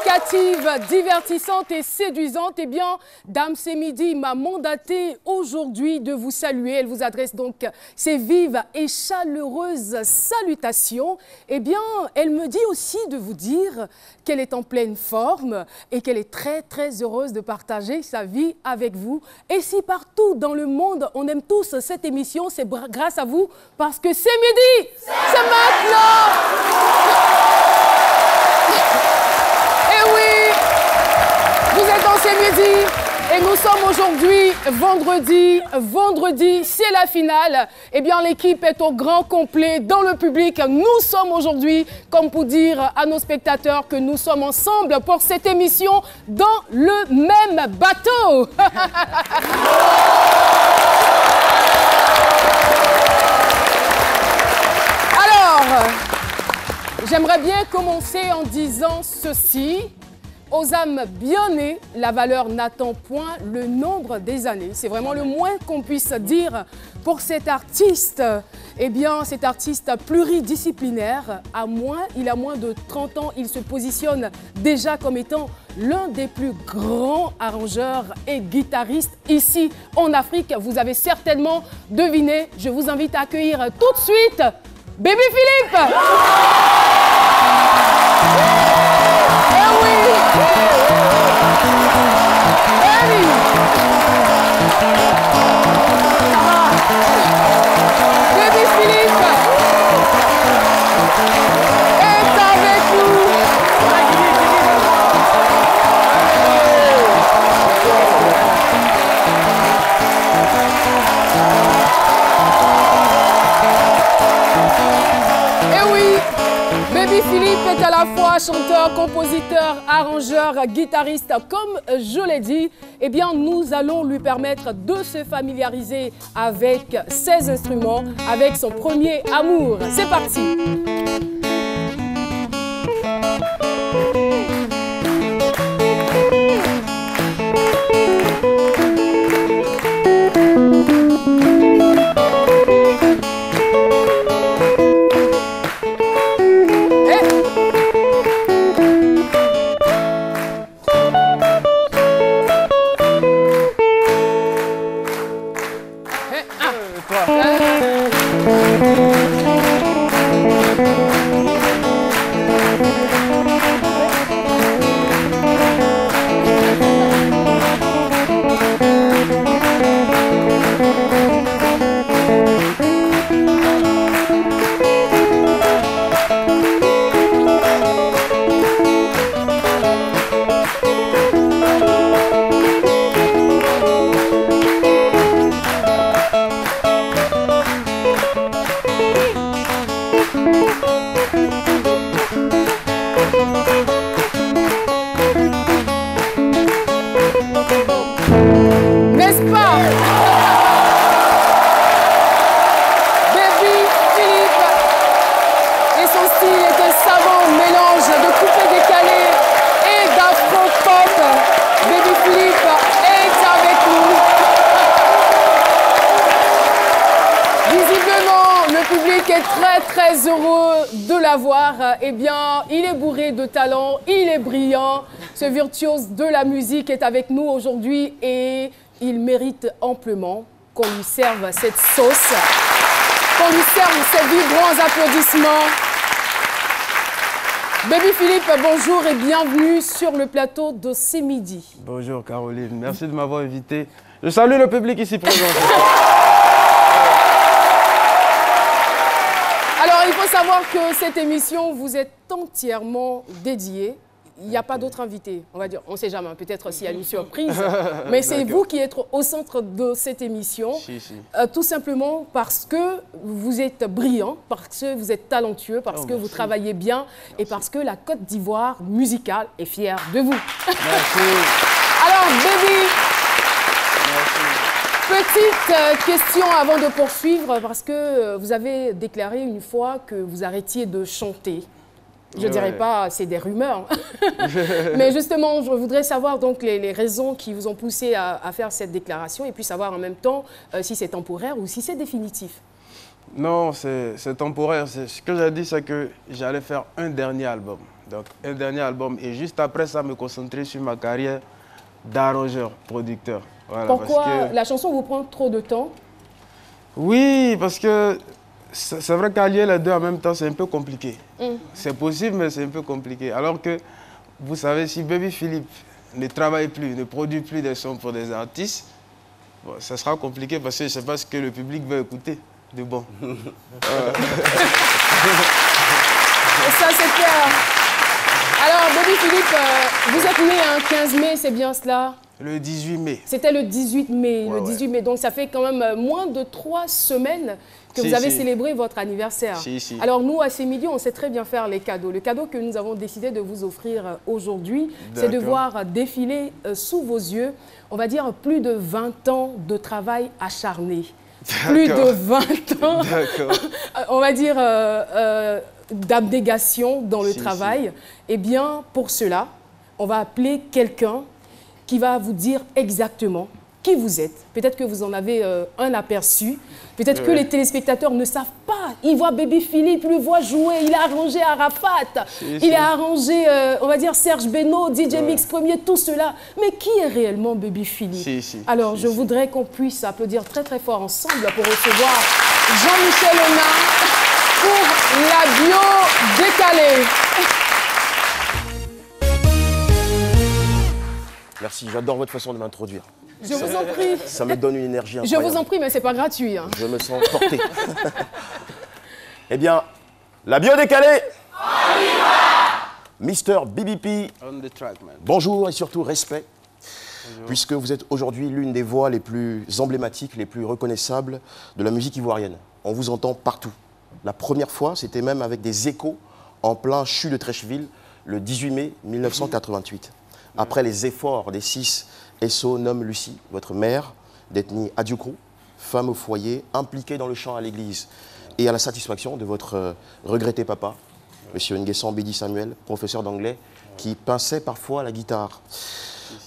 Éducative, divertissante et séduisante, eh bien, Dame C'est Midi m'a mandaté aujourd'hui de vous saluer. Elle vous adresse donc ses vives et chaleureuses salutations. Eh bien, elle me dit aussi de vous dire qu'elle est en pleine forme et qu'elle est très, très heureuse de partager sa vie avec vous. Et si partout dans le monde, on aime tous cette émission, c'est grâce à vous, parce que C'est Midi, c'est maintenant. Et oui, vous êtes dans C'est Midi et nous sommes aujourd'hui vendredi. Vendredi, c'est la finale. Eh bien, l'équipe est au grand complet dans le public. Nous sommes aujourd'hui, comme pour dire à nos spectateurs que nous sommes ensemble pour cette émission dans le même bateau. Alors, j'aimerais bien commencer en disant ceci. Aux âmes bien nées, la valeur n'attend point le nombre des années. C'est vraiment le moins qu'on puisse dire pour cet artiste. Eh bien, cet artiste pluridisciplinaire, il a moins de 30 ans, il se positionne déjà comme étant l'un des plus grands arrangeurs et guitaristes ici en Afrique. Vous avez certainement deviné. Je vous invite à accueillir tout de suite Baby Philippe. Eh oui! Baby! Baby Philippe est avec nous. Eh oui! Baby Philippe est à la fois chanteur, compositeur, arrangeur, guitariste. Comme je l'ai dit, eh bien, nous allons lui permettre de se familiariser avec ses instruments, avec son premier amour. C'est parti! N'est-ce pas? Baby Philippe et son style est un savant mélange de coupé décalé et d'afro-pop. Baby Philippe est avec nous. Visiblement, le public est très très heureux de l'avoir. Eh bien, il est bourré de talent, il est brillant. Ce virtuose de la musique est avec nous aujourd'hui et il mérite amplement qu'on lui serve cette sauce, qu'on lui serve ces vibrants applaudissements. Baby Philippe, bonjour et bienvenue sur le plateau de C'est Midi. Bonjour Caroline, merci de m'avoir invité. Je salue le public ici présent. Alors, il faut savoir que cette émission vous est entièrement dédiée. Il n'y a pas d'autres invités, on va dire. On ne sait jamais, peut-être s'il y a une surprise. Mais c'est vous qui êtes au centre de cette émission. Tout simplement parce que vous êtes brillant, parce que vous êtes talentueux, parce que vous travaillez bien et parce que la Côte d'Ivoire musicale est fière de vous. Merci. Alors, Baby, petite question avant de poursuivre, parce que vous avez déclaré une fois que vous arrêtiez de chanter. Je ne dirais pas, c'est des rumeurs. Mais justement, je voudrais savoir donc les raisons qui vous ont poussé à faire cette déclaration et puis savoir en même temps si c'est temporaire ou si c'est définitif. Non, c'est temporaire. Ce que j'ai dit, c'est que j'allais faire un dernier album. Donc, un dernier album. Et juste après ça, me concentrer sur ma carrière d'arrangeur, producteur. Voilà, Pourquoi parce que... la chanson vous prend trop de temps? Oui, parce que c'est vrai qu'allier les deux en même temps, c'est un peu compliqué. C'est possible, mais c'est un peu compliqué. Alors que, vous savez, si Baby Philippe ne travaille plus, ne produit plus des sons pour des artistes, bon, ça sera compliqué parce que je ne sais pas ce que le public veut écouter de bon. Et ça, c'est clair. Alors, Baby Philippe, vous êtes né un 15 mai, c'est bien cela? Le 18 mai. C'était le 18 mai, Ouais, le 18 mai. Donc, ça fait quand même moins de 3 semaines que vous avez célébré votre anniversaire. Si. Alors, nous, à ces midis, on sait très bien faire les cadeaux. Le cadeau que nous avons décidé de vous offrir aujourd'hui, c'est de voir défiler sous vos yeux, on va dire, plus de 20 ans de travail acharné. Plus de 20 ans, on va dire, d'abnégation dans le travail. Eh bien, pour cela, on va appeler quelqu'un qui va vous dire exactement qui vous êtes. Peut-être que vous en avez un aperçu. Peut-être que les téléspectateurs ne savent pas. Ils voient Baby Philippe, ils le voient jouer. Il a arrangé Arafat. Il a arrangé, on va dire, Serge Beno, DJ Mix Premier, tout cela. Mais qui est réellement Baby Philippe? Alors, je voudrais qu'on puisse applaudir très très fort ensemble pour recevoir Jean-Michel Honard pour la bio décalée. Merci, j'adore votre façon de m'introduire. Je vous en prie. Ça me donne une énergie incroyable. Je vous en prie, mais c'est pas gratuit. Hein. Je me sens porté. Eh bien, la bio décalée. Mister BBP. On the track, man. Bonjour et surtout respect. Bonjour. Puisque vous êtes aujourd'hui l'une des voix les plus emblématiques, les plus reconnaissables de la musique ivoirienne. On vous entend partout. La première fois, c'était même avec des échos en plein CHU de Trècheville, le 18 mai 1988. Après les efforts des 6, Esso nomme Lucie, votre mère, d'ethnie Adjoukrou, femme au foyer, impliquée dans le chant à l'église, et à la satisfaction de votre regretté papa, M. Nguessan Bédi Samuel, professeur d'anglais, qui pinçait parfois la guitare.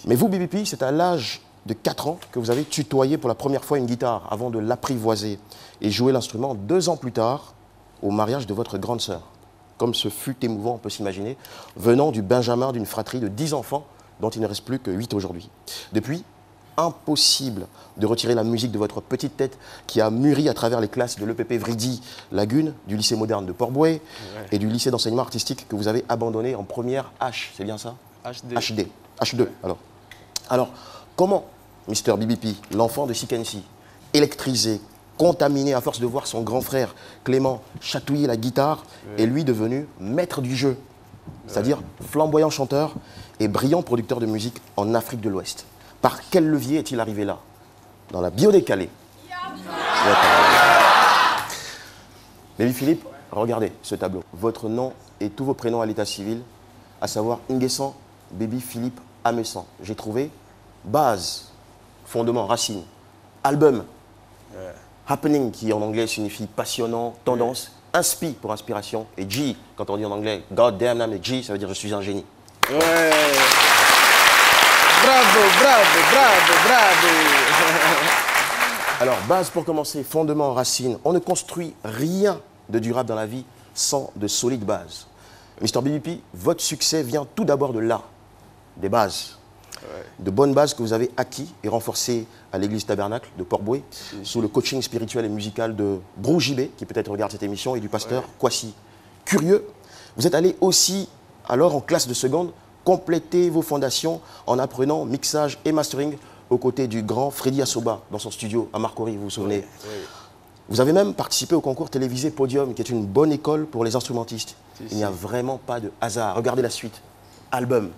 Mais vous, BBP, c'est à l'âge de 4 ans que vous avez tutoyé pour la première fois une guitare, avant de l'apprivoiser, et jouer l'instrument 2 ans plus tard, au mariage de votre grande sœur. Comme ce fut émouvant, on peut s'imaginer, venant du benjamin d'une fratrie de 10 enfants, dont il ne reste plus que 8 aujourd'hui. Depuis, impossible de retirer la musique de votre petite tête qui a mûri à travers les classes de l'EPP Vridi Lagune, du lycée moderne de Port-Bouët et du lycée d'enseignement artistique que vous avez abandonné en première H, c'est bien ça? HD. H2, alors, comment Mr BBP, l'enfant de Sikensi, électrisé, contaminé à force de voir son grand frère Clément chatouiller la guitare, est lui devenu maître du jeu, c'est-à-dire flamboyant chanteur et brillant producteur de musique en Afrique de l'Ouest. Par quel levier est-il arrivé là? Dans la bio décalée. Baby Philippe, regardez ce tableau. Votre nom et tous vos prénoms à l'état civil, à savoir Nguessan Baby Philippe Amessan. J'ai trouvé base, fondement, racine, album, happening qui en anglais signifie passionnant, tendance, inspi pour inspiration, et G, quand on dit en anglais God damn name, et G, ça veut dire je suis un génie. Ouais. Bravo. Alors, base pour commencer, fondement, racine. On ne construit rien de durable dans la vie sans de solides bases. Mr BBP, votre succès vient tout d'abord de là, des bases. De bonnes bases que vous avez acquis et renforcées à l'église Tabernacle de Port-Bouët, sous le coaching spirituel et musical de Brou Jibé, qui peut-être regarde cette émission, et du pasteur Kwasi. Curieux, vous êtes allé aussi, alors en classe de seconde, compléter vos fondations en apprenant mixage et mastering aux côtés du grand Freddy Assoba dans son studio à Marcory, vous vous souvenez. Vous avez même participé au concours télévisé Podium, qui est une bonne école pour les instrumentistes. Il n'y a vraiment pas de hasard. Regardez la suite. Album.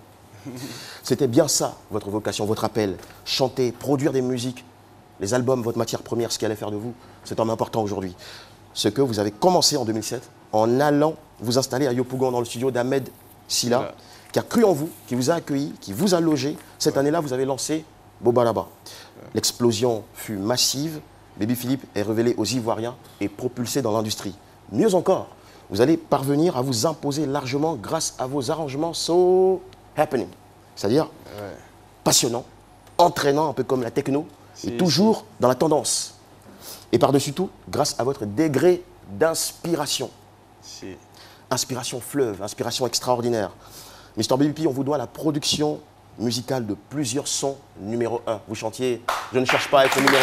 C'était bien ça, votre vocation, votre appel. Chanter, produire des musiques. Les albums, votre matière première, ce qui allait faire de vous, c'est un important aujourd'hui. Ce que vous avez commencé en 2007 en allant vous installer à Yopougon dans le studio d'Ahmed Silla, qui a cru en vous, qui vous a accueilli, qui vous a logé. Cette année-là, vous avez lancé Bobalaba. L'explosion fut massive. Baby Philippe est révélé aux Ivoiriens et propulsé dans l'industrie. Mieux encore, vous allez parvenir à vous imposer largement grâce à vos arrangements so happening. C'est-à-dire passionnant, entraînant, un peu comme la techno, et toujours dans la tendance. Et par-dessus tout, grâce à votre degré d'inspiration. inspiration fleuve, inspiration extraordinaire. Mr. Baby P, on vous doit la production musicale de plusieurs sons numéro 1. Vous chantiez « Je ne cherche pas à être numéro 1 ».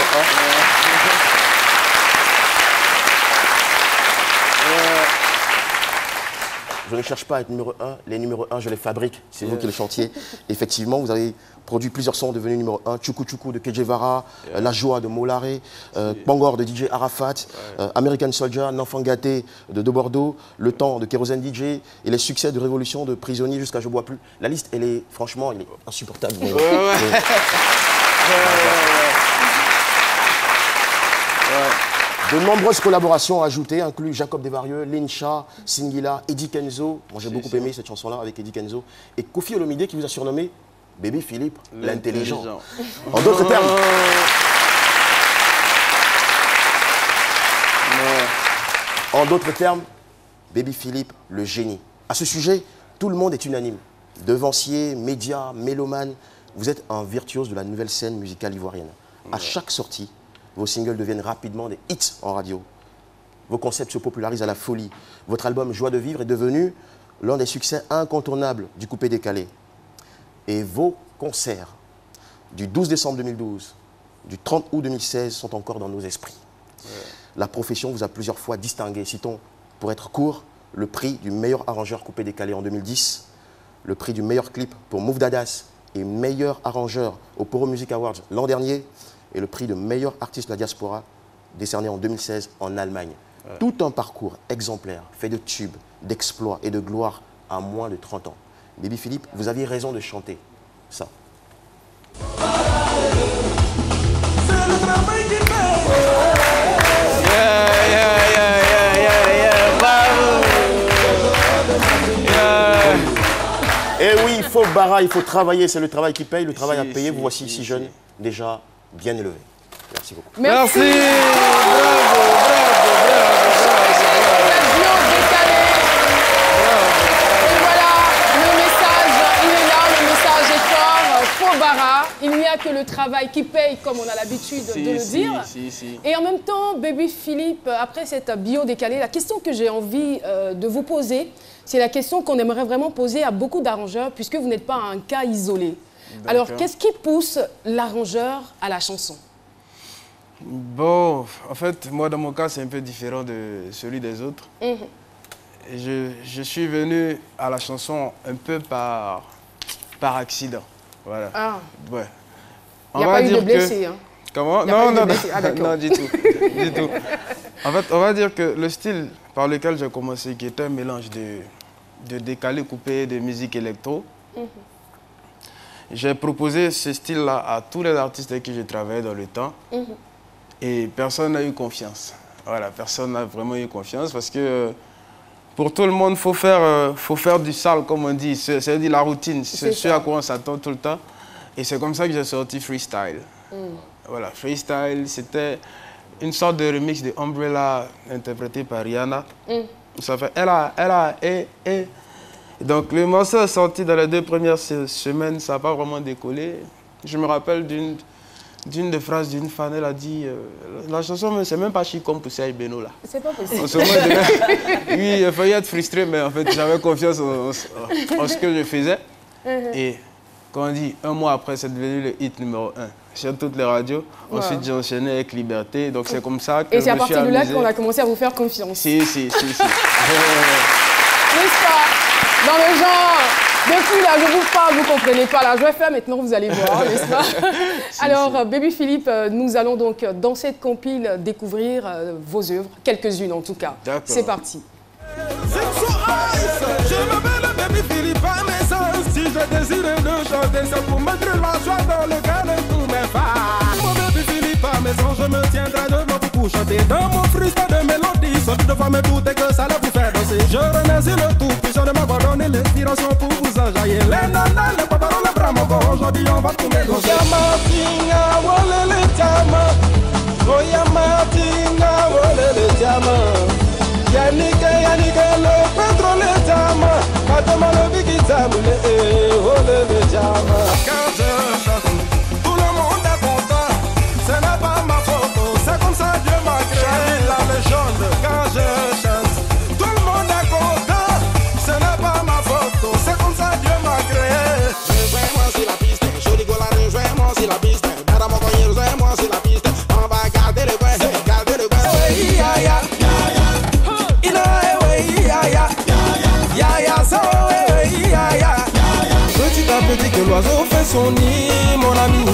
Je ne cherche pas à être numéro 1, les numéros 1, je les fabrique, c'est vous qui les chantiez. Effectivement, vous avez produit plusieurs sons devenus numéro 1, Tchoukou Tchoukou de Kejevara, La Joie de Molaré, Bangor de DJ Arafat, American Soldier, L'Enfant Gâté de Bordeaux, Le Temps de Kérosène DJ et les succès de Révolution de Prisonnier jusqu'à Je Bois Plus. La liste, elle est franchement, elle est insupportable. De nombreuses collaborations ajoutées incluent Jacob Desvarieux, Lincha, Singila, Eddie Kenzo. Moi j'ai beaucoup aimé cette chanson-là avec Eddie Kenzo. Et Kofi Olomide qui vous a surnommé Baby Philippe, l'intelligent. En d'autres termes. En d'autres termes, Baby Philippe, le génie. À ce sujet, tout le monde est unanime. Devanciers, médias, mélomanes, vous êtes un virtuose de la nouvelle scène musicale ivoirienne. À chaque sortie, vos singles deviennent rapidement des hits en radio. Vos concepts se popularisent à la folie. Votre album Joie de vivre est devenu l'un des succès incontournables du coupé décalé. Et vos concerts du 12 décembre 2012, du 30 août 2016 sont encore dans nos esprits. La profession vous a plusieurs fois distingué. Citons, pour être court, le prix du meilleur arrangeur coupé décalé en 2010, le prix du meilleur clip pour Move Dadas et meilleur arrangeur au Poro Music Awards l'an dernier, et le prix de meilleur artiste de la diaspora, décerné en 2016 en Allemagne. Tout un parcours exemplaire, fait de tubes, d'exploits et de gloire à moins de 30 ans. Baby Philippe, vous aviez raison de chanter ça. Et oui, il faut bara, il faut travailler, c'est le travail qui paye, le travail à payer. Vous voici ici jeune, déjà bien élevé. Merci beaucoup. Merci. Bravo, Et voilà, le message, il est là, le message est fort. Faux bara, il n'y a que le travail qui paye, comme on a l'habitude de le dire. Et en même temps, Baby Philippe, après cette bio décalée, la question que j'ai envie de vous poser, c'est la question qu'on aimerait vraiment poser à beaucoup d'arrangeurs, puisque vous n'êtes pas un cas isolé. Alors, qu'est-ce qui pousse l'arrangeur à la chanson? Bon, en fait, moi, dans mon cas, c'est un peu différent de celui des autres. Je suis venu à la chanson un peu par accident. Voilà. Ah. Ouais. Il n'y a pas eu de blessés, hein? Comment? Non, non, non, du tout. Du tout. En fait, on va dire que le style par lequel j'ai commencé, qui est un mélange de décalé coupé de musique électro, j'ai proposé ce style-là à tous les artistes avec qui j'ai travaillé dans le temps. Et personne n'a eu confiance. Voilà, personne n'a vraiment eu confiance parce que pour tout le monde, il faut faire du sale, comme on dit. C'est-à-dire la routine, c'est ce à quoi on s'attend tout le temps. Et c'est comme ça que j'ai sorti Freestyle. Voilà, Freestyle, c'était une sorte de remix de Umbrella interprété par Rihanna. Ça fait et. Donc le morceau est sorti dans les 2 premières semaines, ça n'a pas vraiment décollé. Je me rappelle d'une des phrases d'une fan, elle a dit la chanson, c'est même pas chic comme pour Serge Beno là. C'est pas possible. Oui, il fallait être frustré, mais en fait j'avais confiance en ce que je faisais. Et quand on dit 1 mois après, c'est devenu le hit numéro 1 sur toutes les radios. Ensuite j'ai enchaîné avec Liberté, donc c'est comme ça que et c'est à partir de là qu'on a commencé à vous faire confiance. Si. N'est-ce pas? Dans le genre, depuis là, je vous parle, vous ne comprenez pas la joie faire, maintenant vous allez voir, n'est-ce pas? Alors, Baby Philippe, nous allons donc dans cette compile découvrir vos œuvres, quelques-unes en tout cas. C'est parti. Je m'appelle Baby Philippe à mes sens. Si je désire de chanter, c'est pour mettre la joie dans le cœur de tous mes fans. Mon Baby Philippe à mes sens, je me tiendrai devant vous pour chanter. Dans mon freestyle de mélodie, sauf de fois me douter que ça va vous faire danser. Je remercie le tout puissant de m'avoir donné l'inspiration pour vous enjailler. Les nanas, les paparos, les bras, mon corps, aujourd'hui on va tout négocier. Yamatinga, wole le jama. Oh Yamatinga, wole le jama. Yannick, le pétrole jama. Madame le bigi tabule, oh le jama. Quand je chante, tout le monde est content. Ce n'est pas ma photo, c'est comme ça Dieu m'a créé la légende. Quand je chante, tout le monde est content. l'oiseau fait son nid, mon ami.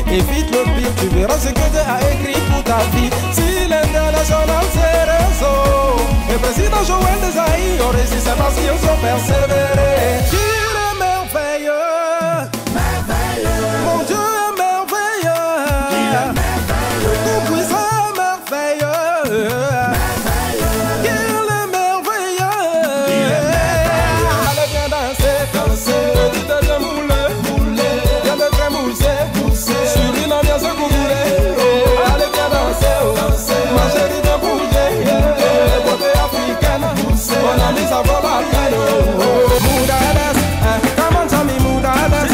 Évite le pire, tu verras ce que Dieu a écrit pour ta vie. Si l'international c'est réseau, le président Joël Desailly ont réussi, c'est parce qu'ils ont persévéré. Il est merveilleux, merveilleux. Mon Dieu est merveilleux, il est merveilleux. Tout puissant merveilleux, merveilleux. Il est merveilleux, il est merveilleux. Allez viens danser, danser. Petit de moulé, moulé. Viens de très mousser, mousser. Sur une ambiance coulée. Allez viens danser, danser. Ma chérie de bouger, beauté africaine. Mon ami ça vaut la peine. Moudades, come on tell me moudades.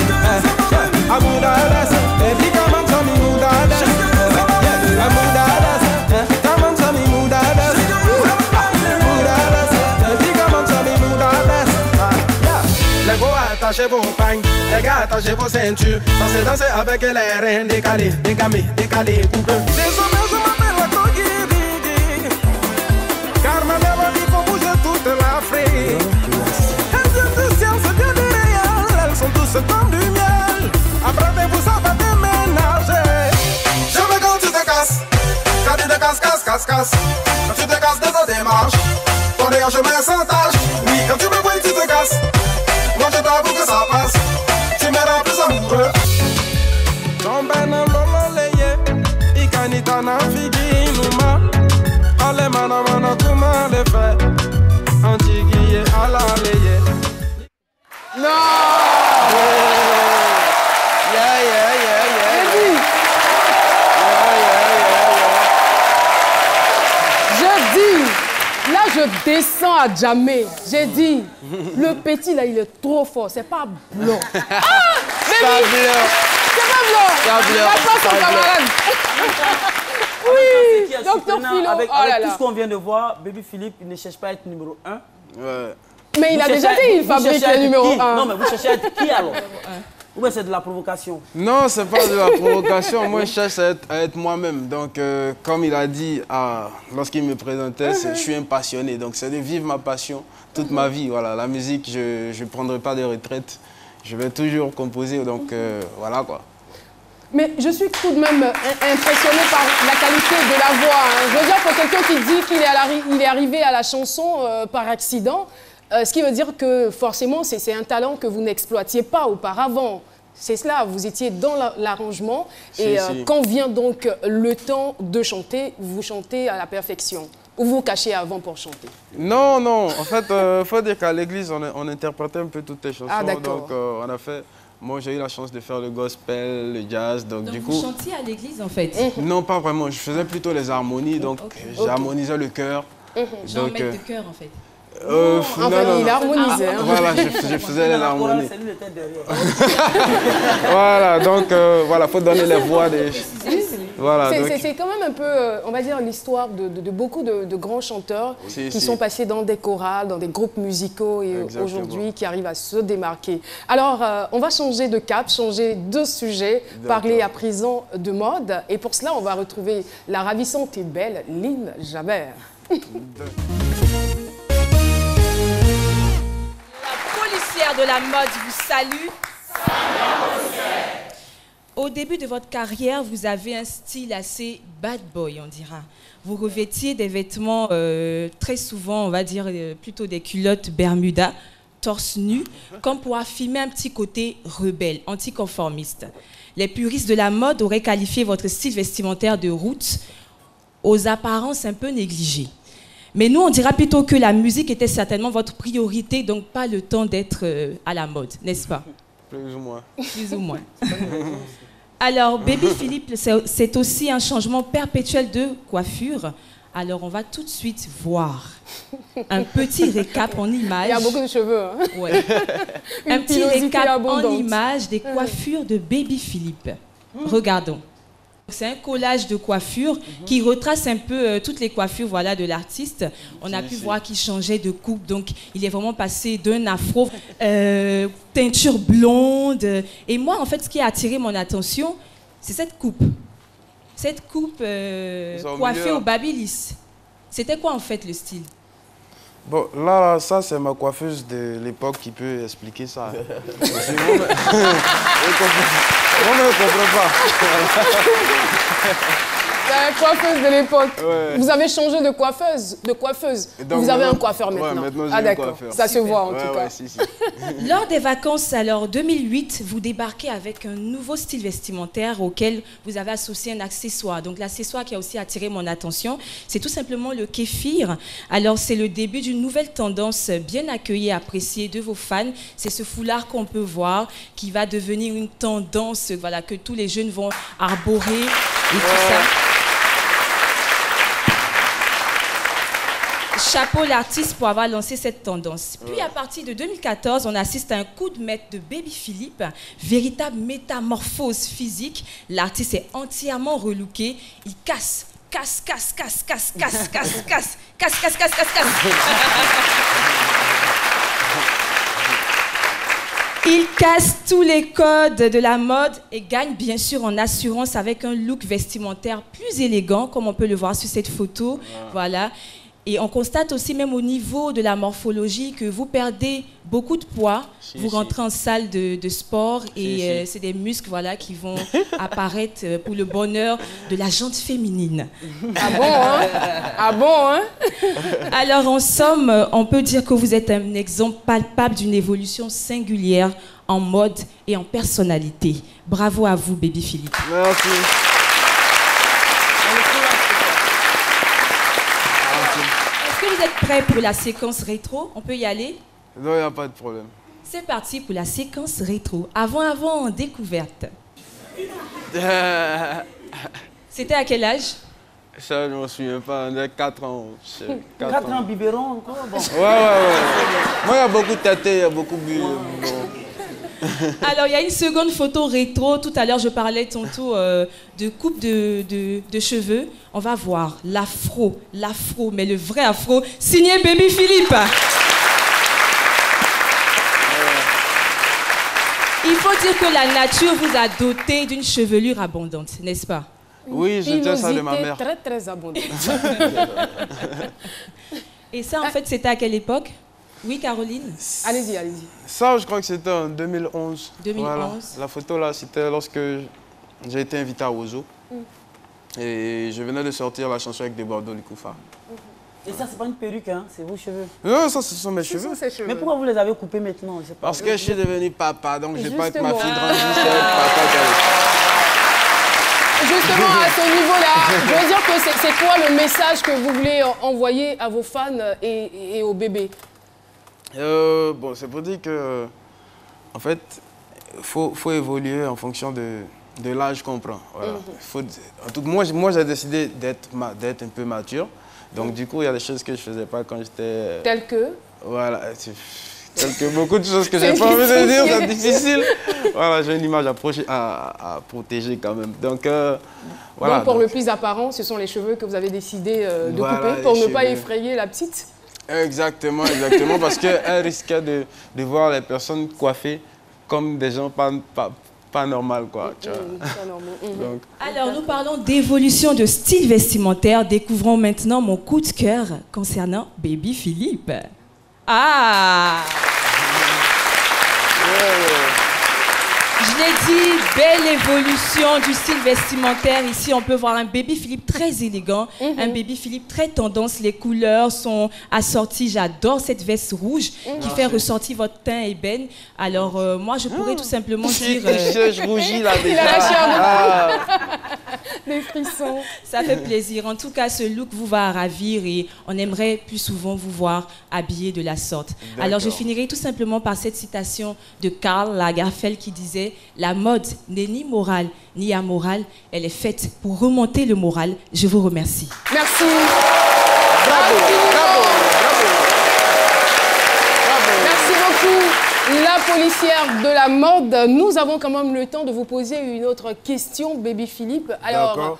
Moudades, baby come on tell me moudades. Moudades, come on tell me moudades. Moudades, baby come on tell me moudades. Les gars attachez vos pagnes, les gars attachez vos ceintures. Dansez, dansez avec les reins décalés, décamés, décalés pour deux. Désormais je m'appelle la Coguiri, car ma mélodie faut bouger toute l'Afrique. Elles viennent du ciel, c'est bien du réel, elles sont douces comme du miel. Approchez-vous, ça va déménager. Je veux quand tu te casses, quand tu te casses, casse, casse, casse. Quand tu te casses de ta démarche, ton dégagement sans tâche. Oui, quand tu me vois, tu te casses. Moi je t'avoue que ça passe, tu me rends plus amoureux. Tombena lolo leye, ikanita na figi numa. Ale mana mana kuma le fait, antigiye ala leye. Non. Yeah, yeah, yeah, yeah. Je dis, là je descends à jamais. J'ai dit, le petit là il est trop fort, c'est pas blanc. Ah, baby, c'est pas blanc. La place au camarade. Oui, Docteur Philo. Avec, Oh là avec tout là. ce qu'on vient de voir, Baby Philippe, il ne cherche pas à être numéro 1. Ouais. Mais il a déjà dit, il fabrique le numéro 1. Non, mais vous cherchez à être qui alors? Ou bien c'est de la provocation? Non, c'est pas de la provocation. Moi, je cherche à être moi-même. Donc, comme il a dit lorsqu'il me présentait, je suis un passionné. Donc, c'est de vivre ma passion toute ma vie. Voilà, la musique, je ne prendrai pas de retraite. Je vais toujours composer. Donc, voilà quoi. Mais je suis tout de même impressionnée par la qualité de la voix. Hein. Je veux dire, pour quelqu'un qui dit qu'il est arrivé à la chanson par accident, ce qui veut dire que forcément, c'est un talent que vous n'exploitiez pas auparavant. C'est cela, vous étiez dans l'arrangement. Et Si. quand vient donc le temps de chanter, vous chantez à la perfection. Ou vous cachez avant pour chanter? Non, non. En fait, il faut dire qu'à l'église, on interprétait un peu toutes les chansons. Ah, d'accord. Donc, on a fait... Moi, j'ai eu la chance de faire le gospel, le jazz. Donc du coup... vous chantiez à l'église, en fait? Non, pas vraiment. Je faisais plutôt les harmonies. Donc, j'harmonisais le chœur. Genre maître de cœur, en fait. Enfin, il harmonisait. Hein. Voilà, je faisais les harmonies. C'est lui le tête derrière. Voilà, donc voilà, faut donner les voix des... Voilà, donc... C'est quand même un peu, on va dire, l'histoire de beaucoup de grands chanteurs qui sont passés dans des chorales, dans des groupes musicaux et aujourd'hui qui arrivent à se démarquer. Alors, on va changer de cap, changer de sujet, parler à présent de mode. Et pour cela, on va retrouver la ravissante et belle Lynn Jabert. De la mode vous salue. Au début de votre carrière, vous avez un style assez bad boy, on dira. Vous revêtiez des vêtements très souvent, on va dire, plutôt des culottes Bermuda, torse nu, comme pour affirmer un petit côté rebelle, anticonformiste. Les puristes de la mode auraient qualifié votre style vestimentaire de roots, aux apparences un peu négligées. Mais nous, on dira plutôt que la musique était certainement votre priorité, donc pas le temps d'être à la mode, n'est-ce pas? Plus ou moins. Plus ou moins. Alors, Baby Philippe, c'est aussi un changement perpétuel de coiffure. Alors, on va tout de suite voir un petit récap en images. Il y a beaucoup de cheveux. Hein? Ouais. Un petit récap abondante. en images des coiffures de Baby Philippe. Regardons. C'est un collage de coiffures qui retrace un peu toutes les coiffures, voilà, de l'artiste. On a pu voir qu'il changeait de coupe, donc il est vraiment passé d'un afro, teinture blonde. Et moi, en fait, ce qui a attiré mon attention, c'est cette coupe. Cette coupe coiffée au babyliss. C'était quoi, en fait, le style? Bon, là, ça, c'est ma coiffeuse de l'époque qui peut expliquer ça. Moi, je ne comprends pas. La coiffeuse de l'époque. Ouais. Vous avez changé de coiffeuse. Donc, vous avez un coiffeur maintenant. Ouais, maintenant ah j'ai un d'accord, coiffeur. ça se voit en Ouais, tout cas. ouais, si. Lors des vacances, alors 2008, vous débarquez avec un nouveau style vestimentaire auquel vous avez associé un accessoire. Donc l'accessoire qui a aussi attiré mon attention, c'est tout simplement le kéfir. Alors c'est le début d'une nouvelle tendance bien accueillie et appréciée de vos fans. C'est ce foulard qu'on peut voir qui va devenir une tendance, voilà, que tous les jeunes vont arborer et tout ça. Chapeau l'artiste pour avoir lancé cette tendance. Puis à partir de 2014, on assiste à un coup de maître de Baby Philippe, véritable métamorphose physique. L'artiste est entièrement relooké, il casse. Il casse tous les codes de la mode et gagne bien sûr en assurance avec un look vestimentaire plus élégant, comme on peut le voir sur cette photo. Voilà. Et on constate aussi même au niveau de la morphologie que vous perdez beaucoup de poids, vous rentrez en salle de sport et c'est des muscles voilà, qui vont apparaître pour le bonheur de la jante féminine. Ah bon, hein? Ah bon, hein? Alors en somme, on peut dire que vous êtes un exemple palpable d'une évolution singulière en mode et en personnalité. Bravo à vous, Baby Philippe. Merci. Est-ce que vous êtes prêts pour la séquence rétro? On peut y aller? Non, il n'y a pas de problème. C'est parti pour la séquence rétro. Avant, découverte. C'était à quel âge? Ça, je ne me souviens pas. On a 4 ans. 4 ans, biberon encore bon. Ouais. Moi, il y a beaucoup de tâtés, il y a beaucoup bu. Alors, il y a une seconde photo rétro. Tout à l'heure, je parlais tantôt de coupe de cheveux. On va voir l'afro, mais le vrai afro, signé Baby Philippe. Il faut dire que la nature vous a doté d'une chevelure abondante, n'est-ce pas? Oui, je tiens ça de ma mère. Très, très abondante. Et ça, en fait, c'était à quelle époque? Oui, Caroline? Allez-y. Ça, je crois que c'était en 2011. 2011. Voilà. La photo là, c'était lorsque j'ai été invité à Ozo. Et je venais de sortir la chanson avec des Bordeaux Likoufa. Et ça, c'est pas une perruque, hein? C'est vos cheveux. Non, ça, ce sont mes cheveux. Mais pourquoi vous les avez coupés maintenant? Je sais pas. Parce que je suis devenu papa, donc je ne vais pas être ma fille Justement. grandie, c'est papa Justement, à ce niveau-là, je veux dire que c'est quoi le message que vous voulez envoyer à vos fans et aux bébés? Bon, c'est pour dire que, en fait, faut évoluer en fonction de l'âge qu'on prend. Voilà. En tout cas, moi j'ai décidé d'être un peu mature. Donc, du coup, il y a des choses que je ne faisais pas quand j'étais... Telles que? Voilà, telles que beaucoup de choses que j'ai pas envie de dire, c'est difficile. Voilà, j'ai une image à protéger quand même. Donc, voilà. Donc, pour le plus apparent, ce sont les cheveux que vous avez décidé de Voilà, couper pour les ne pas cheveux. effrayer la petite? Exactement, parce qu'elle risquait de voir les personnes coiffées comme des gens pas normaux, quoi. Tu vois. Pas normal. Donc, Alors, nous parlons d'évolution de style vestimentaire. Découvrons maintenant mon coup de cœur concernant Baby Philippe. Ah! Je l'ai dit, belle évolution du style vestimentaire. Ici, on peut voir un Baby Philippe très élégant, un Baby Philippe très tendance. Les couleurs sont assorties. J'adore cette veste rouge qui fait ressortir votre teint ébène. Alors, moi, je pourrais tout simplement dire... je rougis là déjà. Il a la chair de Ah. Des frissons. Ça fait plaisir. En tout cas, ce look vous va ravir et on aimerait plus souvent vous voir habillé de la sorte. Alors, je finirai tout simplement par cette citation de Karl Lagerfeld qui disait « La mode n'est ni morale ni amorale, elle est faite pour remonter le moral. » Je vous remercie. Merci. Bravo. Merci beaucoup, la policière de la mode. Nous avons quand même le temps de vous poser une autre question, Baby Philippe. Alors,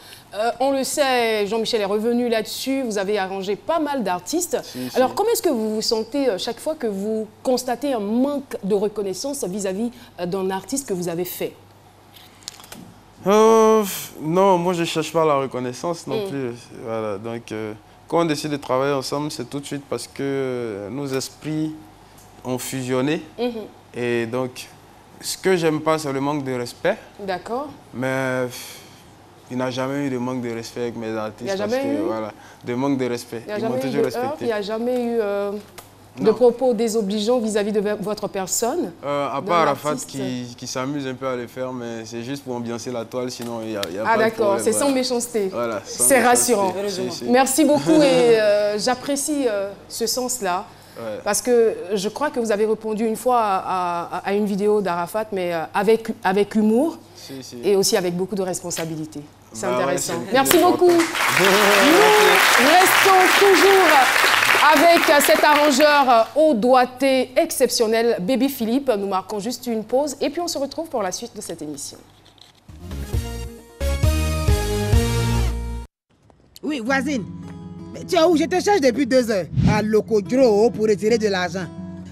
on le sait, Jean-Michel est revenu là-dessus. Vous avez arrangé pas mal d'artistes. Alors, comment est-ce que vous vous sentez chaque fois que vous constatez un manque de reconnaissance vis-à-vis d'un artiste que vous avez fait? Non, moi je ne cherche pas la reconnaissance non plus. Voilà, donc, quand on décide de travailler ensemble, c'est tout de suite parce que nos esprits ont fusionné. Et donc, ce que j'aime pas, c'est le manque de respect. D'accord. Mais il n'y a jamais eu de manque de respect avec mes artistes. Il n'y a jamais eu voilà, de manque de respect. Il n'y a Ils m'ont jamais eu toujours de respecté. heurts, il n'y a jamais eu de propos désobligeants vis-à-vis de votre personne. À part Arafat qui s'amuse un peu à le faire, mais c'est juste pour ambiancer la toile, sinon il n'y a pas de problème. Ah d'accord, c'est sans méchanceté. Voilà, c'est rassurant. Merci beaucoup et j'apprécie ce sens-là. Ouais. Parce que je crois que vous avez répondu une fois à une vidéo d'Arafat, mais avec humour et aussi avec beaucoup de responsabilité. C'est intéressant. Ouais, merci beaucoup. Nous restons toujours avec cet arrangeur au doigté exceptionnel, Baby Philippe. Nous marquons juste une pause et puis on se retrouve pour la suite de cette émission. Oui, voisine. Tu es où? Je te cherche depuis 2 heures. À Locodro pour retirer de l'argent.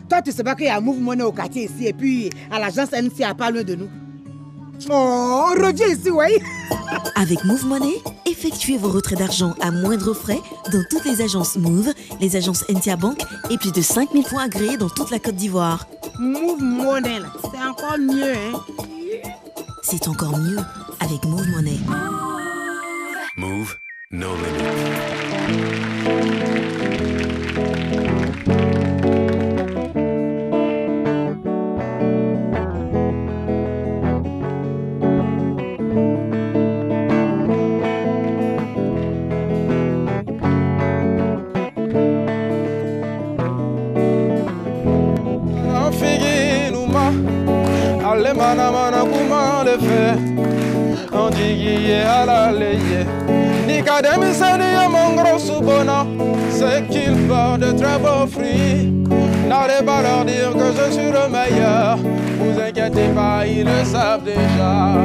Toi, tu sais pas qu'il y a Move Money au quartier ici et puis à l'agence NCA pas loin de nous. Oh, on revient ici, oui. Avec Move Money, effectuez vos retraits d'argent à moindre frais dans toutes les agences Move, les agences NTA Bank et plus de 5000 points agréés dans toute la Côte d'Ivoire. Move Money, c'est encore mieux, hein. C'est encore mieux avec Move Money. Move, no limit. Mana mana kuma le fait on dit à la leye ni kademi sani mon gros soubona c'est qu'il porte de très beaux fruits. N'allez pas leur dire que je suis le meilleur, vous inquiétez pas, ils le savent déjà.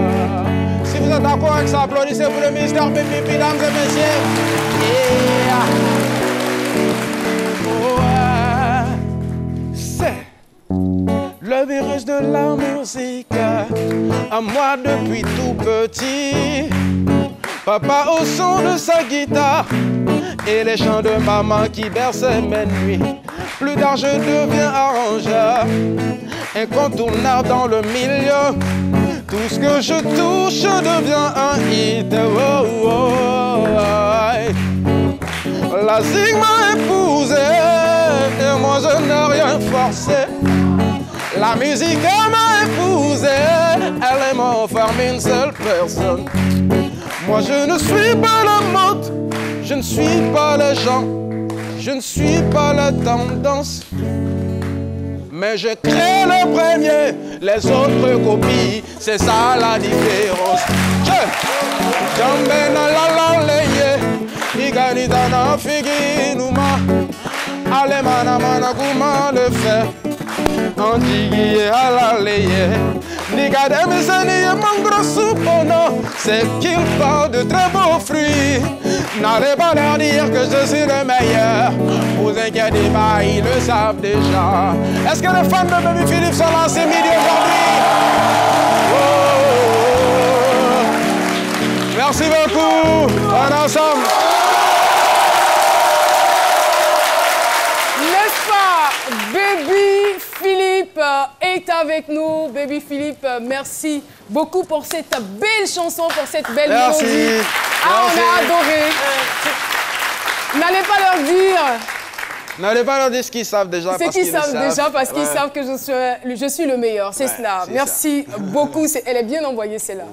Si vous êtes d'accord avec ça, applaudissez pour le ministère Baby, mesdames et messieurs. Yeah. C'est le virus de la musique, à moi depuis tout petit. Papa au son de sa guitare et les chants de maman qui berçaient mes nuits. Plus tard je deviens arrangeur, incontournable dans le milieu. Tout ce que je touche devient un hit. Oh, oh, oh. La zig m'a épousé et moi je n'ai rien forcé. La musique m'a épousé, elle est m'a formé une seule personne. Moi je ne suis pas la mode, je ne suis pas les gens, je ne suis pas la tendance. Mais je crée le premier, les autres copient, c'est ça la différence. Allez mana mana kuma le fait. On dit à la leye, Nigademi sani mon gros soupono, c'est qu'il porte de très beaux fruits. N'allez pas leur dire que je suis le meilleur, vous inquiétez pas, ils le savent déjà. Est-ce que les fans de Baby Philippe sont là ce midi aujourd'hui? Oh, merci beaucoup, on est ensemble. Baby Philippe est avec nous. Baby Philippe, merci beaucoup pour cette belle chanson, pour cette belle mélodie. Ah, on a adoré. N'allez pas leur dire. N'allez pas leur dire ce qu'ils savent déjà. C'est qu'ils savent déjà parce qu'ils savent que je suis le meilleur. C'est cela. Merci beaucoup. Elle est bien envoyée, celle-là.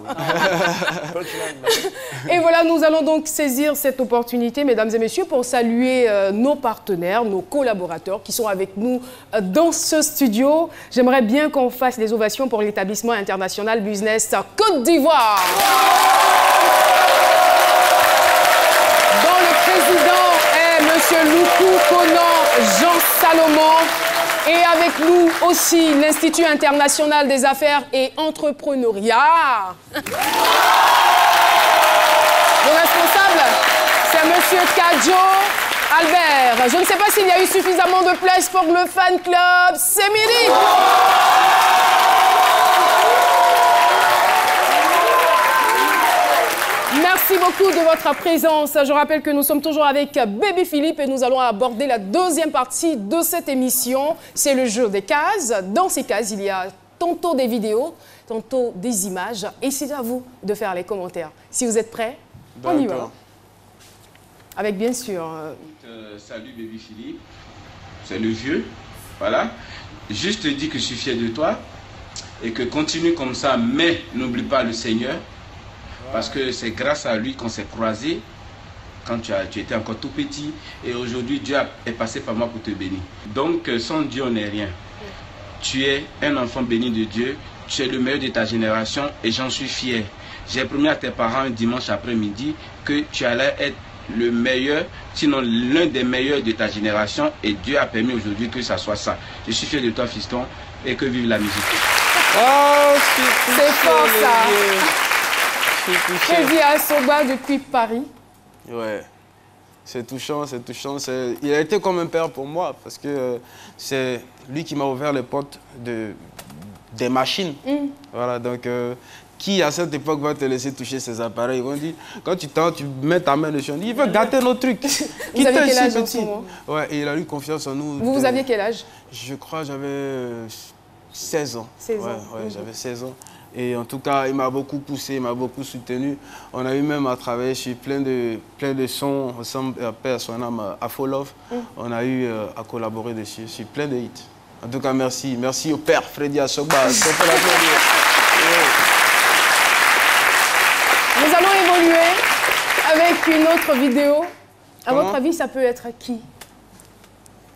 Et voilà, nous allons donc saisir cette opportunité, mesdames et messieurs, pour saluer nos partenaires, nos collaborateurs qui sont avec nous dans ce studio. J'aimerais bien qu'on fasse des ovations pour l'établissement international Business Côte d'Ivoire. Dont le président est M. Loukou Konan Jean Salomon. Et avec nous aussi l'Institut international des affaires et entrepreneuriat. Le responsable, c'est M. Kadjo Albert. Je ne sais pas s'il y a eu suffisamment de place pour le fan club. C'est midi. Merci Merci beaucoup de votre présence. Je rappelle que nous sommes toujours avec Baby Philippe et nous allons aborder la deuxième partie de cette émission. C'est le jeu des cases. Dans ces cases, il y a tantôt des vidéos, tantôt des images. Et c'est à vous de faire les commentaires. Si vous êtes prêts, on y va. Avec bien sûr... salut Baby Philippe, c'est le vieux. Voilà. Juste te dis que je suis fier de toi et que continue comme ça, mais n'oublie pas le Seigneur. Parce que c'est grâce à lui qu'on s'est croisés quand tu étais encore tout petit. Et aujourd'hui, Dieu est passé par moi pour te bénir. Donc, sans Dieu, on n'est rien. Tu es un enfant béni de Dieu. Tu es le meilleur de ta génération et j'en suis fier. J'ai promis à tes parents un dimanche après-midi que tu allais être le meilleur, sinon l'un des meilleurs de ta génération. Et Dieu a permis aujourd'hui que ça soit ça. Je suis fier de toi, fiston, et que vive la musique. Oh, c'est fort ça. Crédit à Soba depuis Paris. Ouais, c'est touchant, c'est touchant. Il a été comme un père pour moi parce que c'est lui qui m'a ouvert les portes des machines. Voilà, donc qui à cette époque va te laisser toucher ces appareils? Ils vont dire, quand tu mets ta main dessus, on dit, il veut gâter nos trucs. Vous aviez quel âge en ce moment? Ouais, et il a eu confiance en nous. Vous aviez quel âge? Je crois que j'avais 16 ans. 16 ans. Ouais, j'avais 16 ans. Et en tout cas, il m'a beaucoup poussé, il m'a beaucoup soutenu. On a eu même à travailler sur plein de sons ensemble, Père son âme, Afro Love. On a eu à collaborer dessus, sur plein de hits. En tout cas, merci. Merci au père Freddy Asogba. Nous allons évoluer avec une autre vidéo. À votre avis, ça peut être qui?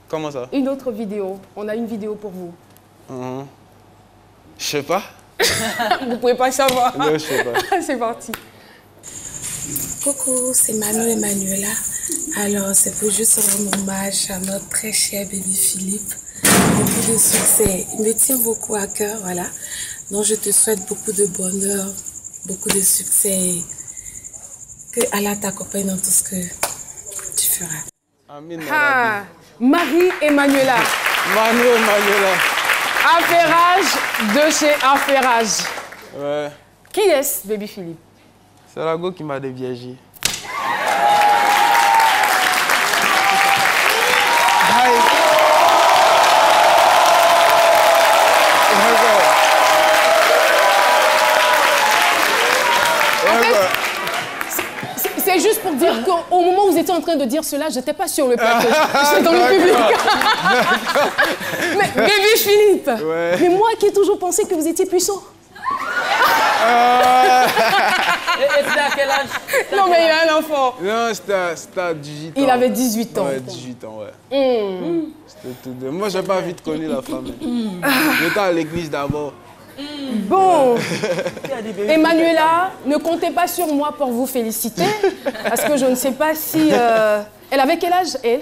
Comment ça? Une autre vidéo. On a une vidéo pour vous. Je sais pas. Vous ne pouvez pas savoir. Non, je sais pas. C'est parti. Coucou, c'est Mano et Manuela. Alors, c'est pour juste rendre hommage à notre très cher Baby Philippe. Beaucoup de succès. Il me tient beaucoup à cœur, voilà. Donc, je te souhaite beaucoup de bonheur, beaucoup de succès. Que Allah t'accompagne dans tout ce que tu feras. Amin. Marie et Manuela. Mano et Manuela. Affairage de chez Affairage. Ouais. Qui est-ce, Baby Philippe? C'est la go qui m'a déviagé. C'est juste pour dire qu'au moment où vous étiez en train de dire cela, je n'étais pas sur le plateau, j'étais dans le public. Mais Baby Philippe, mais moi qui ai toujours pensé que vous étiez puceau. Et c'était à quel âge? Non, mais il a un enfant. Non, c'était à 18 ans. Il avait 18 ans. Ouais, 18 ans, ouais. C'était tout de... Moi, j'ai pas vite connu la femme. J'étais à l'église d'abord. Bon, Emmanuela, ne comptez pas sur moi pour vous féliciter, parce que je ne sais pas si... Elle avait quel âge, elle?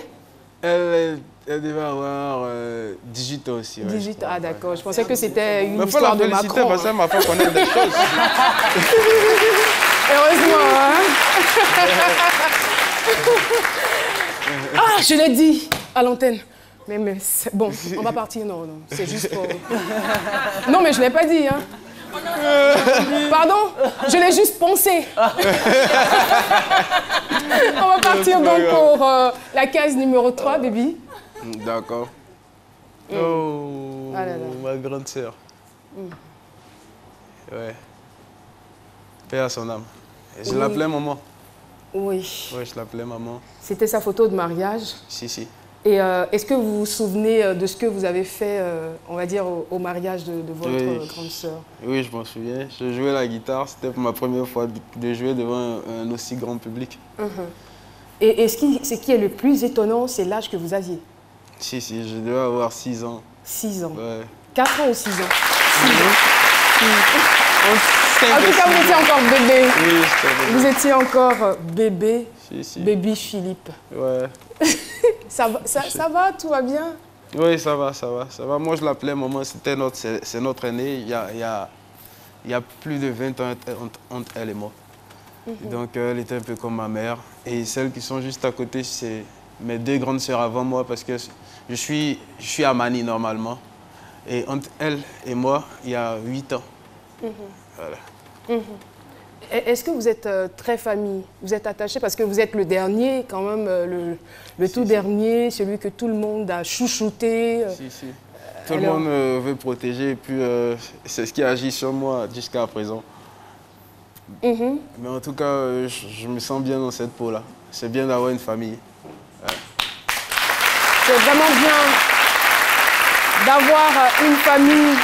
Elle devait avoir 18 ans aussi. Ouais, 18 ans, ah d'accord. Je pensais que c'était une histoire de Macron. Mais il faut la féliciter parce qu'elle m'a fait connaître des choses. Heureusement, hein. Ah, je l'ai dit à l'antenne. Mais bon, on va partir. Non, c'est juste pour... Non, mais je ne l'ai pas dit, hein. Pardon? Je l'ai juste pensé. On va partir donc pour la case numéro 3, baby. D'accord. Oh, ma grande sœur. Ouais. Paix à son âme. Je l'appelais maman. Oui. Oui, je l'appelais maman. C'était sa photo de mariage? Si. Et est-ce que vous vous souvenez de ce que vous avez fait, on va dire, au mariage de votre grande sœur? Oui, je m'en souviens. Je jouais la guitare. C'était pour ma première fois de jouer devant un aussi grand public. Et ce qui est le plus étonnant, c'est l'âge que vous aviez? Si, je devais avoir 6 ans. 6 ans? Ouais. 4 ans ou 6 ans? 6 ans. En tout cas, vous étiez encore bébé. Oui, j'étais bébé. Vous étiez encore bébé. Si. Baby Philippe. Ouais. Ça va, tout va bien? Oui, ça va. Moi, je l'appelais maman, c'est notre aîné. Il y a plus de 20 ans entre elle et moi. Donc, elle était un peu comme ma mère. Et celles qui sont juste à côté, c'est mes 2 grandes sœurs avant moi, parce que je suis à Mani normalement. Et entre elle et moi, il y a 8 ans. Voilà. Est-ce que vous êtes très famille? Vous êtes attaché parce que vous êtes le dernier, quand même, le tout dernier, celui que tout le monde a chouchouté. Si. Tout le monde veut protéger et puis c'est ce qui agit sur moi jusqu'à présent. Mais en tout cas, je me sens bien dans cette peau-là. C'est bien d'avoir une famille. Ouais. C'est vraiment bien d'avoir une famille.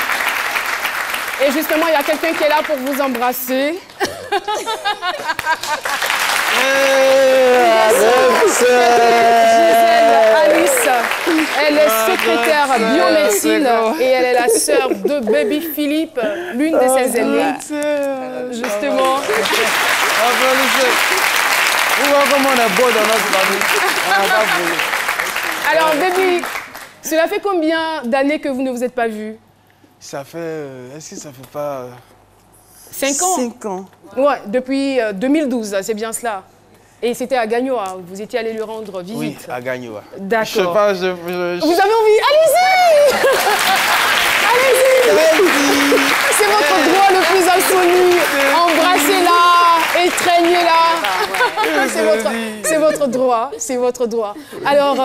Et justement, il y a quelqu'un qui est là pour vous embrasser. Alice, elle est secrétaire biomédecine et elle est la sœur de Baby Philippe, l'une de ses aînées. Justement. Vous voyez comment on est beau dans notre famille. Alors, Baby, cela fait combien d'années que vous ne vous êtes pas vus? Ça fait... Est-ce que ça fait pas... 5 ans? 5 ans. Ouais, depuis 2012, c'est bien cela. Et c'était à Gagnoa, vous étiez allé lui rendre visite. Oui, à Gagnoa. D'accord. Je sais pas, Vous avez envie? Allez-y. Allez-y. C'est votre droit le plus absolu. Embrassez-la, étreignez-la. C'est votre droit, c'est votre droit. Alors,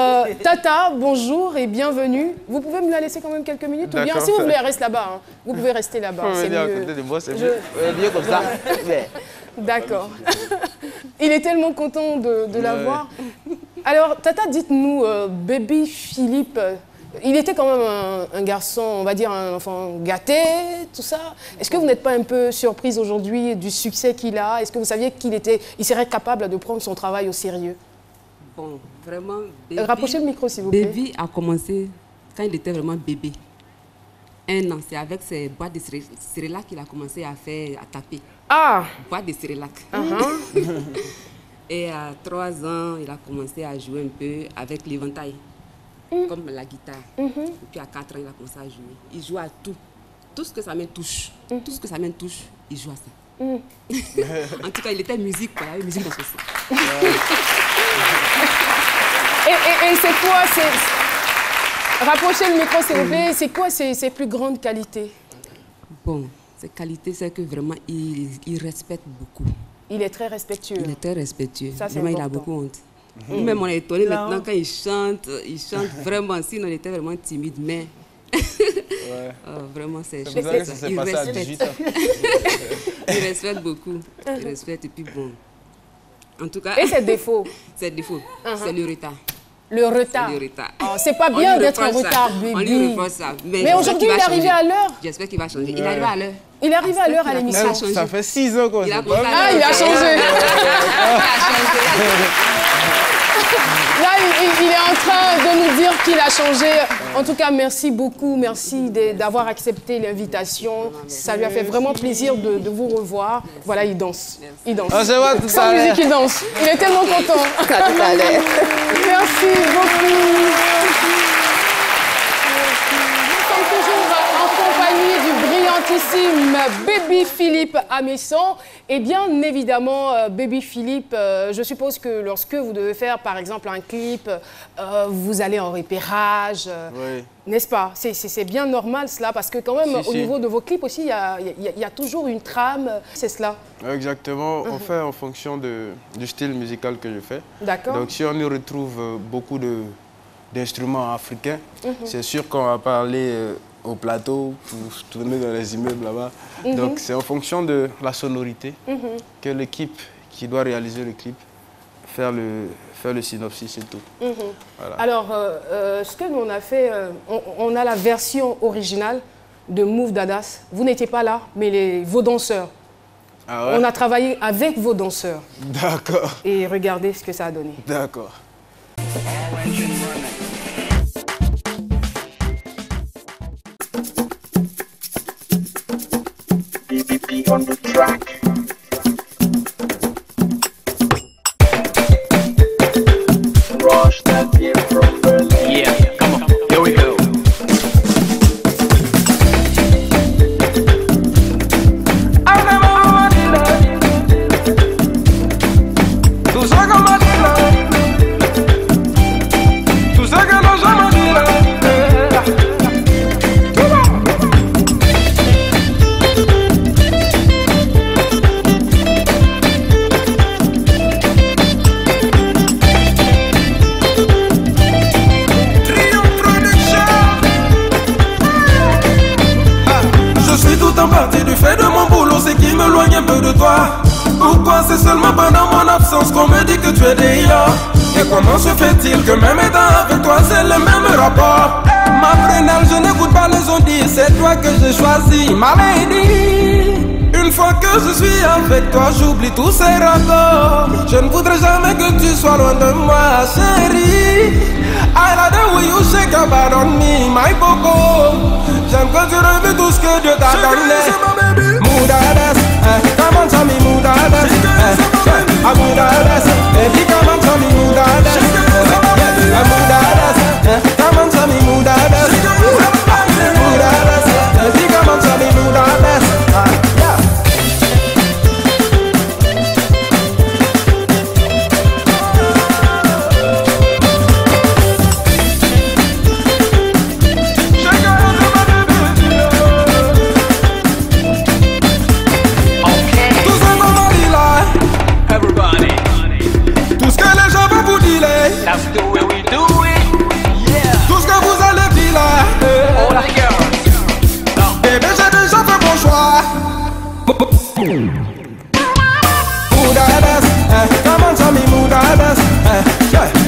Tata, bonjour et bienvenue. Vous pouvez me la laisser quand même quelques minutes ou bien, si vous voulez, elle reste là-bas. Hein. Vous pouvez rester là-bas. C'est mieux. À côté de moi, c'est mieux comme ça. D'accord. Il est tellement content de la voir. Alors, Tata, dites-nous, Baby Philippe, il était quand même un garçon, on va dire un enfant gâté, tout ça. Est-ce que vous n'êtes pas un peu surprise aujourd'hui du succès qu'il a? Est-ce que vous saviez il serait capable de prendre son travail au sérieux? Bon, vraiment, rapprochez le micro, s'il vous plaît. Baby a commencé quand il était vraiment bébé. 1 an, c'est avec ses boîtes de cérélac qu'il a commencé à taper. Ah! Boîte de cérélac. Et à 3 ans, il a commencé à jouer un peu avec l'éventail, comme la guitare. Et puis à 4 ans, il a commencé à jouer. Il joue à tout. Tout ce que sa main touche. Tout ce que sa main touche, il joue à ça. En tout cas, il était musique, quoi. Il y avait musique dans son sang. Et c'est quoi Rapprochez le micro, s'il vous plaît. C'est quoi ses plus grandes qualités? Bon, ses qualités, c'est que vraiment, il respecte beaucoup. Il est très respectueux. Il est très respectueux. Ça, vraiment, il a beaucoup honte. Même on est étonné maintenant quand il chante vraiment. Sinon, il était vraiment timide, mais vraiment, c'est ça. Il passé à 18 ans. Il respecte beaucoup. Il respecte et puis bon. En tout cas. Et ses défauts? Ses défauts, c'est le retard. Le retard. C'est le retard. Oh, c'est pas bien d'être en retard, bébé. On lui reproche ça. Mais aujourd'hui, il est arrivé à l'heure. J'espère qu'il va changer. Il est arrivé à l'heure. Il est arrivé à l'heure à l'émission. Ça fait 6 ans qu'on s'est pas vu. Ah, il a changé. Là, il est en train de nous dire qu'il a changé. En tout cas, merci beaucoup. Merci d'avoir accepté l'invitation. Ça lui a fait vraiment plaisir de vous revoir. Voilà, il danse. Il danse. Sans musique, il danse. Il est tellement content. Merci beaucoup. Nous sommes toujours en compagnie du brillantissime Baby Philippe Amesson. Et bien évidemment, Baby Philippe, je suppose que lorsque vous devez faire par exemple un clip, vous allez en repérage, n'est-ce pas? C'est bien normal cela, parce que quand même au niveau de vos clips aussi, il y a toujours une trame, c'est cela? Exactement, on fait en fonction du style musical que je fais. D'accord. Donc si on y retrouve beaucoup d'instruments africains, c'est sûr qu'on va parler au plateau pour tourner dans les immeubles là-bas. Donc c'est en fonction de la sonorité que l'équipe qui doit réaliser le clip faire le synopsis et tout. Voilà. Alors, ce que nous on a fait, on a la version originale de Move Dadas. Vous n'étiez pas là, mais vos danseurs. Ah ouais? On a travaillé avec vos danseurs. D'accord. Et regardez ce que ça a donné. D'accord. On the track. Rush that here from Berlin. Yeah, come on, here we go. en partie du fait de mon boulot, c'est qui m'éloigne un peu de toi. Pourquoi c'est seulement pendant mon absence qu'on me dit que tu es dehors? Et comment se fait-il que même étant avec toi c'est le même rapport? Ma frénale, je n'écoute pas les ondits, c'est toi que j'ai choisi, ma lady. Une fois que je suis avec toi, j'oublie tous ces rapports. Je ne voudrais jamais que tu sois loin de moi, chérie. I like the way you shake your body on me, my coco. J'aime quand tu revis tout ce que Dieu t'a donné. Moudades, come on tell me moudades, moudades, baby come on tell me moudades, moudades, come on tell me moudades, moudades, baby come on tell me moudades. That's the way we do it. Yeah. Tout ce que vous allez dire là. All the girls. Bébé, j'ai déjà fait mon choix. Moudades, come on tell me moudades,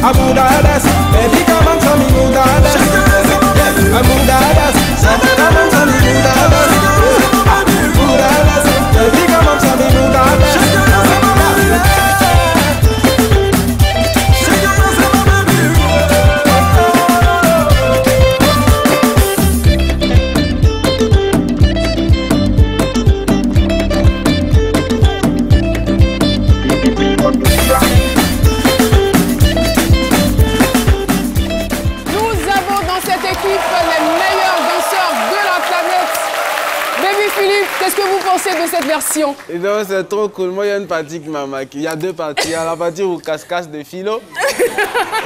moudades, baby come on tell me moudades, moudades, come on tell me moudades, moudades, baby come on tell me moudades. Qu'est-ce que vous pensez de cette version? C'est trop cool. Moi, il y a une partie qui m'a marqué. Il y a deux parties. Il y a la partie où casse-casse de philo.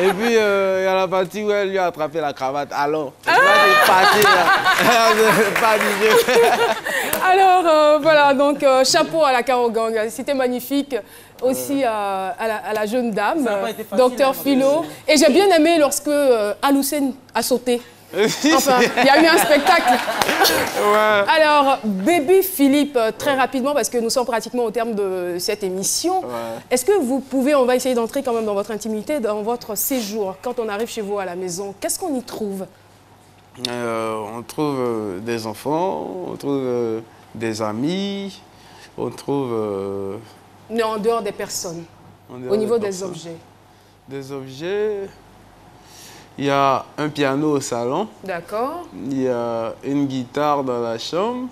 Et puis, il y a la partie où elle lui a attrapé la cravate. Alors, c'est parti là. Pas du Alors, voilà, donc chapeau à la Caro Gang. C'était magnifique. Aussi à la jeune dame, docteur Philo. Et j'ai bien aimé lorsque Aloussène a sauté. Enfin, il y a eu un spectacle. Ouais. Alors, Baby Philippe, très rapidement, parce que nous sommes pratiquement au terme de cette émission. Ouais. Est-ce que vous pouvez, on va essayer d'entrer quand même dans votre intimité, dans votre séjour. Quand on arrive chez vous à la maison, qu'est-ce qu'on y trouve? On trouve des enfants, on trouve des amis, on trouve... Mais en dehors des personnes, au niveau des objets. Des objets... Il y a un piano au salon. D'accord. Il y a une guitare dans la chambre.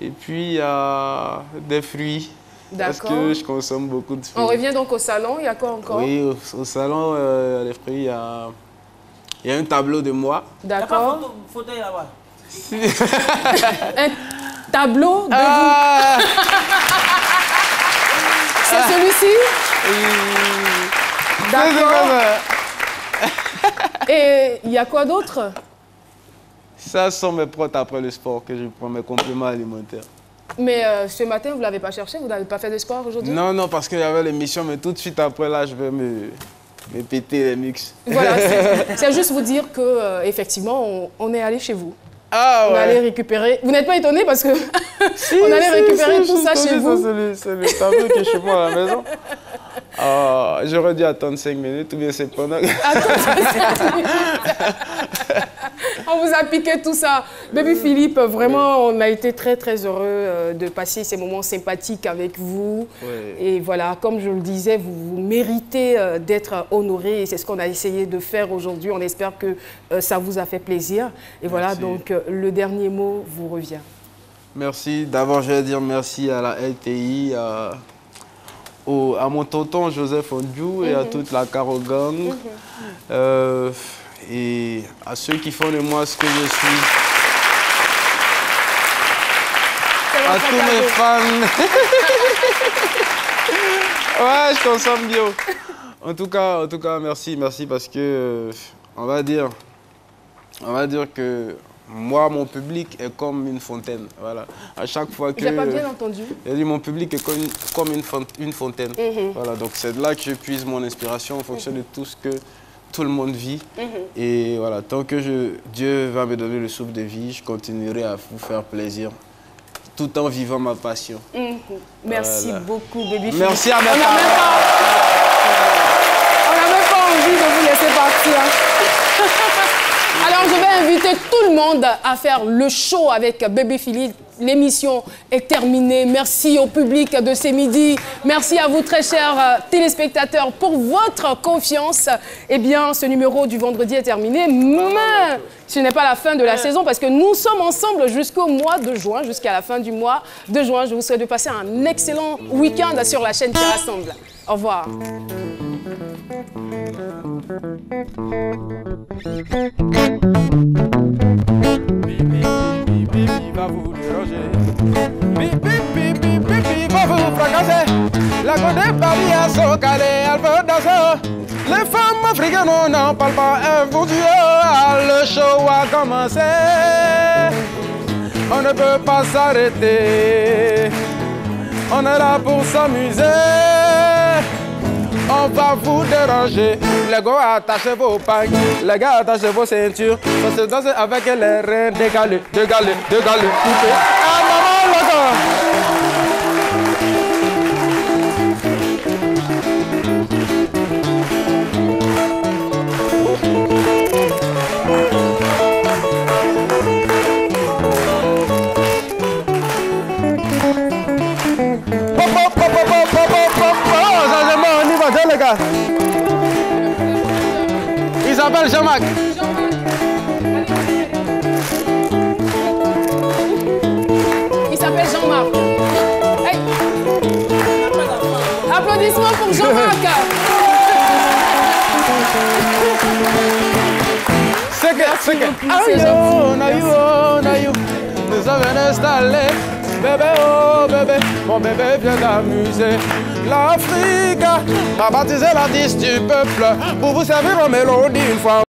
Et puis, il y a des fruits. Parce que je consomme beaucoup de fruits. On revient donc au salon. Il y a quoi encore? Oui, au salon, les fruits, il y a un tableau de moi. D'accord. Il n'y a pas fauteuil là-bas. Un tableau de vous. C'est celui-ci? D'accord. Et il y a quoi d'autre? Ça sont mes protes après le sport que je prends, mes compléments alimentaires. Mais ce matin, vous ne l'avez pas cherché? Vous n'avez pas fait de sport aujourd'hui? Non, non, parce qu'il y avait l'émission, mais tout de suite après, là, je vais me péter les mix. Voilà, c'est juste vous dire qu'effectivement, on est allé chez vous. Ah ouais. On allait récupérer... Vous n'êtes pas étonné parce que si, on allait récupérer tout ça chez vous. C'est le tableau qui est chez moi à la maison. J'aurais dû attendre 5 minutes ou bien c'est pendant... On vous a piqué tout ça. Baby Philippe, vraiment, on a été très, très heureux de passer ces moments sympathiques avec vous. Et voilà, comme je le disais, vous méritez d'être honoré. Et c'est ce qu'on a essayé de faire aujourd'hui. On espère que ça vous a fait plaisir. Et voilà, donc le dernier mot vous revient. Merci. D'abord, je vais dire merci à la LTI, à mon tonton Joseph Ondiou et à toute la Caro Gang. Et à ceux qui font de moi ce que je suis. À tous mes fans. Ouais, je consomme bio. En tout cas, merci parce que on va dire que moi, mon public est comme une fontaine. Voilà. À chaque fois que... Je n'ai pas bien entendu. J'ai dit mon public est comme une fontaine. Voilà, donc c'est de là que je puise mon inspiration en fonction de tout ce que tout le monde vit. Et voilà, tant que Dieu va me donner le souffle de vie, je continuerai à vous faire plaisir tout en vivant ma passion. Merci beaucoup, Baby Philippe. Merci à mes parents. On n'a même pas envie de vous laisser partir. Alors, je vais inviter tout le monde à faire le show avec Baby Philippe. L'émission est terminée. Merci au public de ce midi. Merci à vous, très chers téléspectateurs, pour votre confiance. Eh bien, ce numéro du vendredi est terminé. Mais ce n'est pas la fin de la saison parce que nous sommes ensemble jusqu'au mois de juin, jusqu'à la fin du mois de juin. Je vous souhaite de passer un excellent week-end sur la chaîne qui rassemble. Au revoir. Va vous déranger. Va vous fracasser. La côte de Paris a son calé, elle veut danser. Les femmes africaines n'en parlent pas, elles vont tuer. Le show a commencé. On ne peut pas s'arrêter. On est là pour s'amuser. On va vous déranger. Les gars, attachez vos pagnes. Les gars, attachez vos ceintures. On se danse avec les reins dégalés, dégalés, dégalés. Ah, maman, le gars. Il s'appelle Jean-Marc. Il s'appelle Jean-Marc. Hey. Applaudissements pour Jean-Marc. C'est que. Nous sommes installés. Bébé, oh bébé, mon bébé vient d'amuser. L'Afrique a baptisé l'artiste du peuple pour vous servir en mélodie une fois.